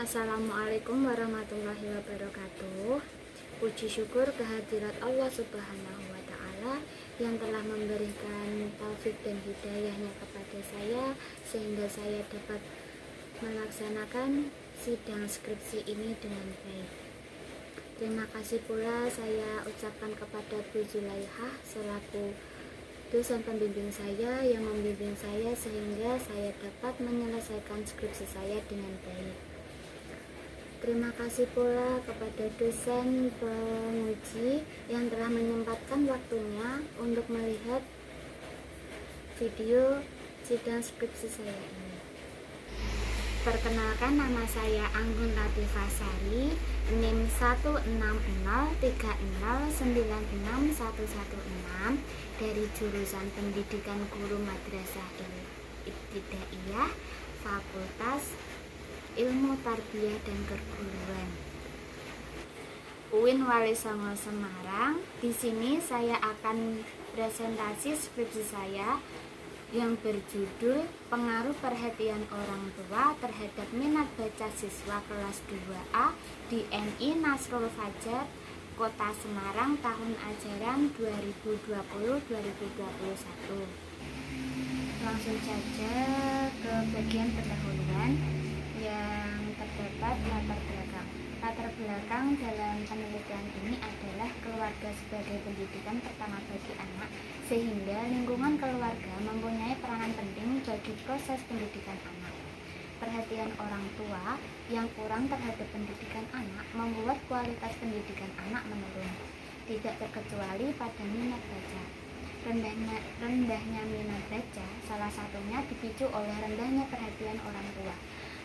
Assalamualaikum warahmatullahi wabarakatuh. Puji syukur kehadirat Allah Subhanahu wa Ta'ala yang telah memberikan taufik dan hidayahnya kepada saya sehingga saya dapat melaksanakan sidang skripsi ini dengan baik. Terima kasih pula saya ucapkan kepada Bu Zulaihah selaku dosen pembimbing saya yang membimbing saya sehingga saya dapat menyelesaikan skripsi saya dengan baik. Terima kasih pula kepada dosen penguji yang telah menyempatkan waktunya untuk melihat video sidang skripsi saya ini. Perkenalkan, nama saya Anggun Latifasari, NIM 16030966116 dari jurusan Pendidikan Guru Madrasah Ibtidaiyah, Fakultas Ilmu Tarbiyah dan Keguruan, UIN Wali Songo Semarang. Di sini saya akan presentasi skripsi saya yang berjudul Pengaruh Perhatian Orang Tua Terhadap Minat Baca Siswa Kelas 2A di NI Nasrul Fajar, Kota Semarang, tahun ajaran 2020-2021. Langsung saja ke bagian pendahuluan yang terdapat latar belakang dalam penelitian ini adalah keluarga sebagai pendidikan pertama bagi anak, sehingga lingkungan keluarga mempunyai peranan penting bagi proses pendidikan anak. Perhatian orang tua yang kurang terhadap pendidikan anak membuat kualitas pendidikan anak menurun, tidak terkecuali pada minat baca. Rendahnya minat baca salah satunya dipicu oleh rendahnya perhatian orang tua.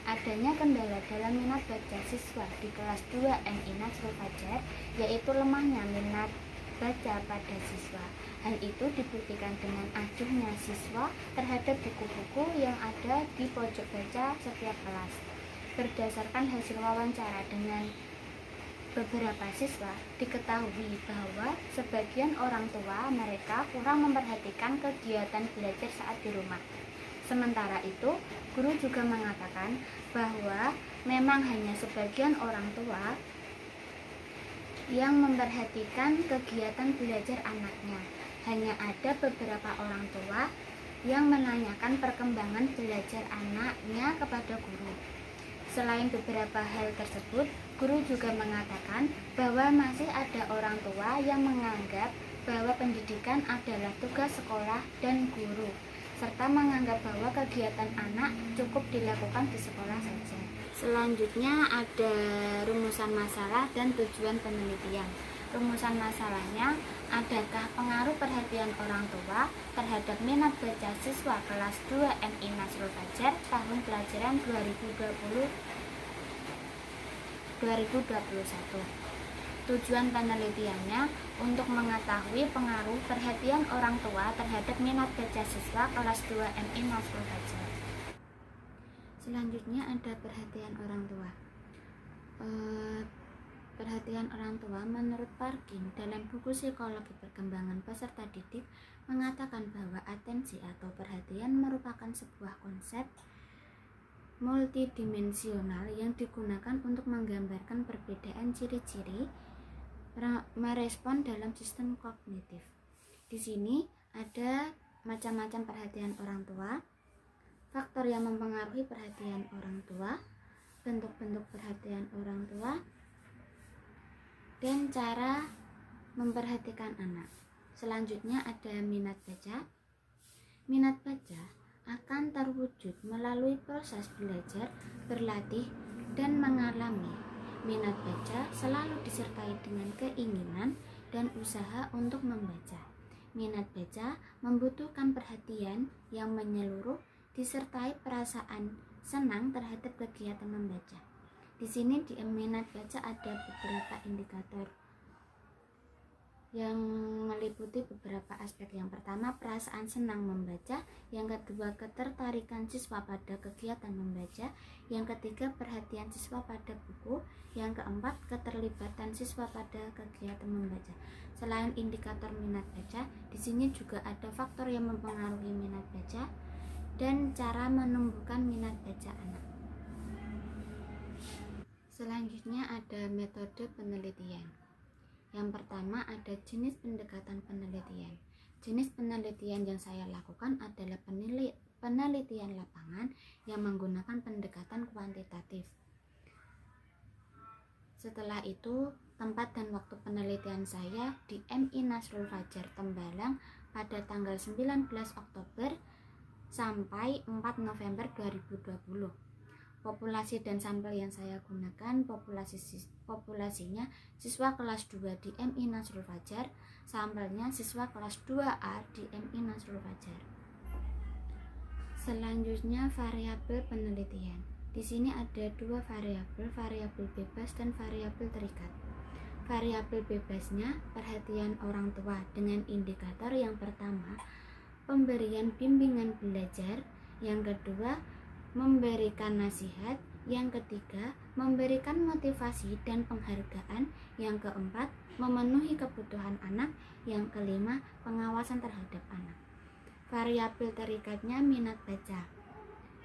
Adanya kendala dalam minat baca siswa di kelas 2 NI Nasrul Fajar, yaitu lemahnya minat baca pada siswa. Hal itu dibuktikan dengan acuhnya siswa terhadap buku-buku yang ada di pojok baca setiap kelas. Berdasarkan hasil wawancara dengan beberapa siswa, diketahui bahwa sebagian orang tua mereka kurang memperhatikan kegiatan belajar saat di rumah. Sementara itu, guru juga mengatakan bahwa memang hanya sebagian orang tua yang memperhatikan kegiatan belajar anaknya. Hanya ada beberapa orang tua yang menanyakan perkembangan belajar anaknya kepada guru. Selain beberapa hal tersebut, guru juga mengatakan bahwa masih ada orang tua yang menganggap bahwa pendidikan adalah tugas sekolah dan guru, serta menganggap bahwa kegiatan anak cukup dilakukan di sekolah saja. Selanjutnya ada rumusan masalah dan tujuan penelitian. Rumusan masalahnya, adakah pengaruh perhatian orang tua terhadap minat baca siswa kelas 2 NI Nasrul Fajar tahun pelajaran 2020-2021. Tujuan penelitiannya untuk mengetahui pengaruh perhatian orang tua terhadap minat baca siswa kelas 2 NI Nasrul Fajar. Selanjutnya ada perhatian orang tua. Perhatian orang tua menurut Parkin dalam buku Psikologi Perkembangan Peserta Didik mengatakan bahwa atensi atau perhatian merupakan sebuah konsep multidimensional yang digunakan untuk menggambarkan perbedaan ciri-ciri merespon dalam sistem kognitif. Di sini ada macam-macam perhatian orang tua, faktor yang mempengaruhi perhatian orang tua, bentuk-bentuk perhatian orang tua, dan cara memperhatikan anak. Selanjutnya ada minat baca. Minat baca akan terwujud melalui proses belajar, berlatih, dan mengalami. Minat baca selalu disertai dengan keinginan dan usaha untuk membaca. Minat baca membutuhkan perhatian yang menyeluruh disertai perasaan senang terhadap kegiatan membaca. Di sini di minat baca ada beberapa indikator yang meliputi beberapa aspek. Yang pertama, perasaan senang membaca. Yang kedua, ketertarikan siswa pada kegiatan membaca. Yang ketiga, perhatian siswa pada buku. Yang keempat, keterlibatan siswa pada kegiatan membaca. Selain indikator minat baca, di sini juga ada faktor yang mempengaruhi minat baca dan cara menumbuhkan minat baca anak. Selanjutnya ada metode penelitian. Yang pertama ada jenis pendekatan penelitian. Jenis penelitian yang saya lakukan adalah penelitian lapangan yang menggunakan pendekatan kuantitatif. Setelah itu, tempat dan waktu penelitian saya di MI Nasrul Fajar Tembalang pada tanggal 19 Oktober sampai 4 November 2020. Populasi dan sampel yang saya gunakan populasinya siswa kelas 2 di MI Nasrul Fajar, sampelnya siswa kelas 2A di MI Nasrul Fajar. Selanjutnya variabel penelitian. Di sini ada dua variabel bebas dan variabel terikat. Variabel bebasnya perhatian orang tua dengan indikator yang pertama pemberian bimbingan belajar, yang kedua memberikan nasihat, yang ketiga memberikan motivasi dan penghargaan, yang keempat memenuhi kebutuhan anak, yang kelima pengawasan terhadap anak. Variabel terikatnya minat baca,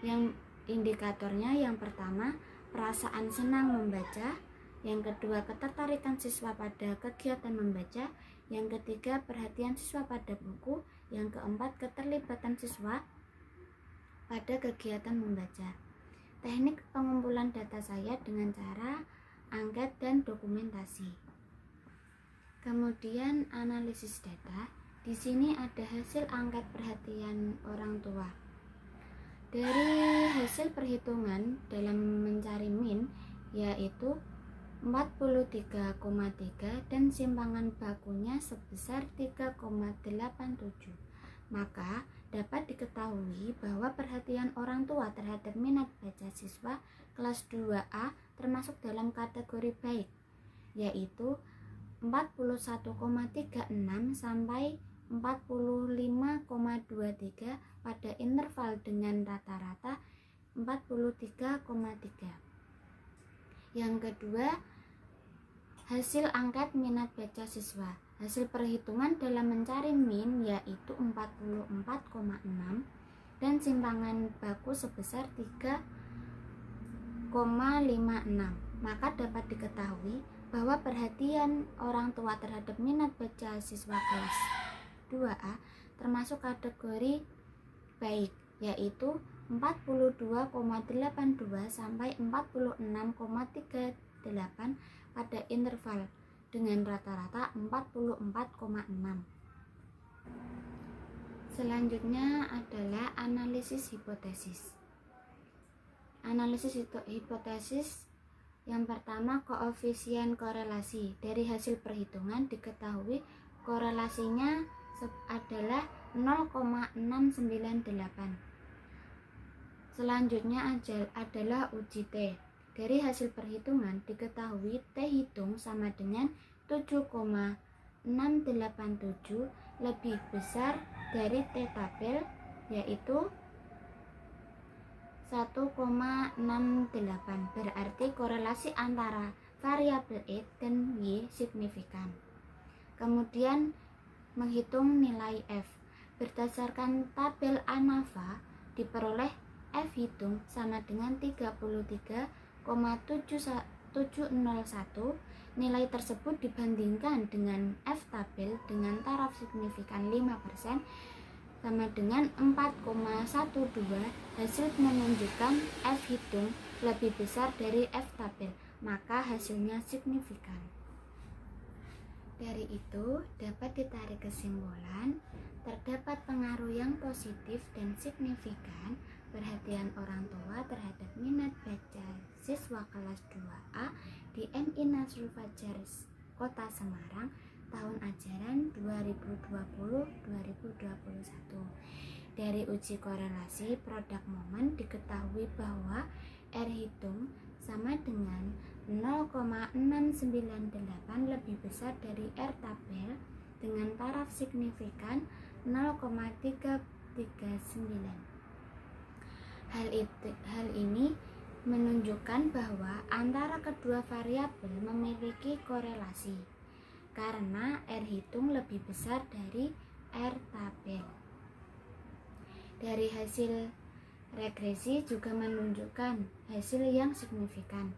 yang indikatornya yang pertama perasaan senang membaca, yang kedua ketertarikan siswa pada kegiatan membaca, yang ketiga perhatian siswa pada buku, yang keempat keterlibatan siswa pada kegiatan membaca. Teknik pengumpulan data saya dengan cara angket dan dokumentasi. Kemudian analisis data. Di sini ada hasil angket perhatian orang tua. Dari hasil perhitungan dalam mencari min yaitu 43,3 dan simpangan bakunya sebesar 3,87. Maka dapat diketahui bahwa perhatian orang tua terhadap minat baca siswa kelas 2A termasuk dalam kategori baik, yaitu 41,36 sampai 45,23 pada interval dengan rata-rata 43,3. Yang kedua, hasil angket minat baca siswa. Hasil perhitungan dalam mencari min yaitu 44,6 dan simpangan baku sebesar 3,56. Maka dapat diketahui bahwa perhatian orang tua terhadap minat baca siswa kelas 2A termasuk kategori baik, yaitu 42,82 sampai 46,38 pada interval dengan rata-rata 44,6. Selanjutnya adalah analisis hipotesis. Analisis hipotesis yang pertama koefisien korelasi. Dari hasil perhitungan diketahui korelasinya adalah 0,698. Selanjutnya adalah uji T. Dari hasil perhitungan diketahui T hitung sama dengan 7,687 lebih besar dari T tabel yaitu 1,68. Berarti korelasi antara variabel X dan Y signifikan. Kemudian menghitung nilai F. Berdasarkan tabel ANAVA diperoleh F hitung sama dengan 33,701. Nilai tersebut dibandingkan dengan F tabel dengan taraf signifikan 5% sama dengan 4,12. Hasil menunjukkan F hitung lebih besar dari F tabel, maka hasilnya signifikan. Dari itu dapat ditarik kesimpulan terdapat pengaruh yang positif dan signifikan perhatian orang tua terhadap minat baca siswa kelas 2A di MI Nasrul Fajar Kota Semarang tahun ajaran 2020-2021. Dari uji korelasi produk momen diketahui bahwa R hitung sama dengan 0,698 lebih besar dari R tabel dengan taraf signifikan 0,339. Hal ini menunjukkan bahwa antara kedua variabel memiliki korelasi karena R hitung lebih besar dari R tabel. Dari hasil regresi juga menunjukkan hasil yang signifikan.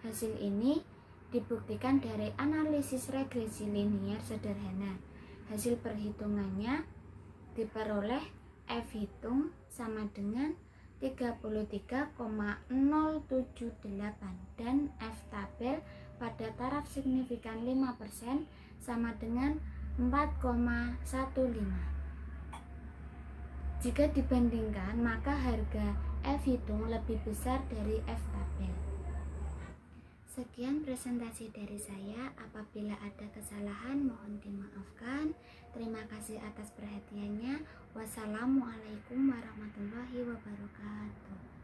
Hasil ini dibuktikan dari analisis regresi linier sederhana. Hasil perhitungannya diperoleh F hitung sama dengan 33,078 dan F tabel pada taraf signifikan 5% sama dengan 4,15. Jika dibandingkan, maka harga F hitung lebih besar dari F tabel. Sekian presentasi dari saya. Apabila ada kesalahan mohon dimaafkan. Terima kasih atas perhatiannya. Wassalamualaikum warahmatullahi wabarakatuh.